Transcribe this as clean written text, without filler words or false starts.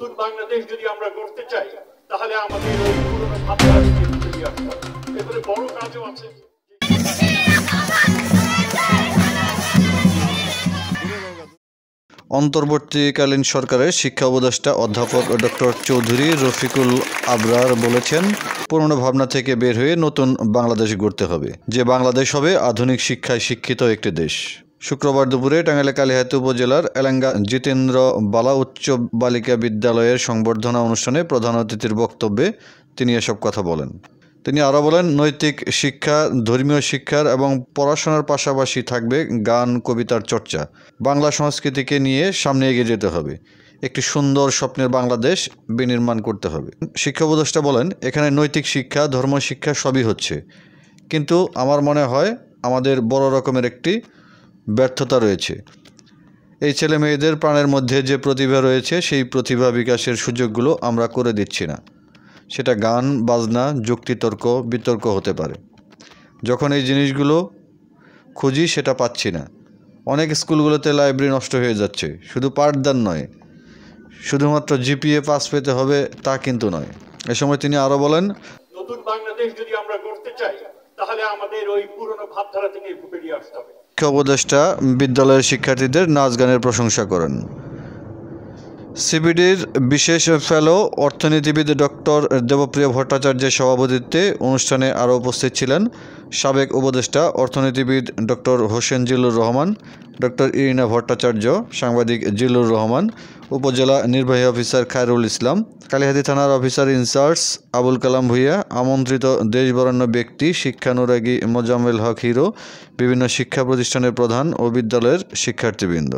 নতুন বাংলাদেশ যদি আমরা গড়তে চাই তাহলে আমাদের ওই পুরনো ভাবনাকে ফিরিয়ে আসতে হবে। এবারে বড় কাজও আছে। অন্তর্বর্তীকালীন সরকারের শিক্ষা উপদেষ্টা অধ্যাপক ডক্টর চৌধুরী রফিকুল আবরার বলেছেন, পুরনো ভাবনা থেকে বের হয়ে নতুন বাংলাদেশ গড়তে হবে, যে বাংলাদেশ হবে আধুনিক শিক্ষায় শিক্ষিত একটি দেশ। শুক্রবার দুপুরে টাঙ্গাইলের কালিহাতী উপজেলার এলাঙ্গা জিতেন্দ্র বালা উচ্চ বালিকা বিদ্যালয়ের সংবর্ধনা অনুষ্ঠানে প্রধান অতিথির বক্তব্যে তিনি এসব কথা বলেন। তিনি আরও বলেন, নৈতিক শিক্ষা, ধর্মীয় শিক্ষার এবং পড়াশোনার পাশাপাশি থাকবে গান, কবিতার চর্চা। বাংলা সংস্কৃতিকে নিয়ে সামনে এগিয়ে যেতে হবে। একটি সুন্দর স্বপ্নের বাংলাদেশ বিনির্মাণ করতে হবে। শিক্ষা উপদেষ্টা বলেন, এখানে নৈতিক শিক্ষা, ধর্মশিক্ষা সবই হচ্ছে, কিন্তু আমার মনে হয় আমাদের বড় রকমের একটি ব্যর্থতা রয়েছে। এই ছেলে মেয়েদের প্রাণের মধ্যে যে প্রতিভা রয়েছে, সেই প্রতিভা বিকাশের সুযোগগুলো আমরা করে দিচ্ছি না। সেটা গান, বাজনা, যুক্তিতর্ক, বিতর্ক হতে পারে। যখন এই জিনিসগুলো খুঁজি সেটা পাচ্ছি না। অনেক স্কুলগুলোতে লাইব্রেরি নষ্ট হয়ে যাচ্ছে। শুধু পাঠদান নয়, শুধুমাত্র জিপিএ পাস পেতে হবে তা কিন্তু নয়। এ সময় তিনি আরও বলেন, নতুন বাংলাদেশ যদি আমরা গড়তে চাই তাহলে আমাদের ওই পুরনো ভাবধারা থেকে বেরিয়ে আসতে হবে। শিক্ষা উপদেষ্টা বিদ্যালয়ের শিক্ষার্থীদের নাচ গানের প্রশংসা করেন। সিবিডির বিশেষ ফেলো অর্থনীতিবিদ ডক্টর দেবপ্রিয় ভট্টাচার্যের সভাপতিত্বে অনুষ্ঠানে আরও উপস্থিত ছিলেন সাবেক উপদেষ্টা অর্থনীতিবিদ doctor Hossain Zillur Rahman, doctor Irina Bhattacharya, সাংবাদিক জিল্লুর রহমান, উপজেলা নির্বাহী অফিসার খায়রুল ইসলাম, কালিহাতী থানার অফিসার ইনচার্জ আবুল কালাম ভূঁইয়া, আমন্ত্রিত দেশবরেণ্য ব্যক্তি শিক্ষানুরাগী মোজাম্মেল হক হিরো, বিভিন্ন শিক্ষা প্রতিষ্ঠানের প্রধান ও বিদ্যালয়ের শিক্ষার্থীবৃন্দ।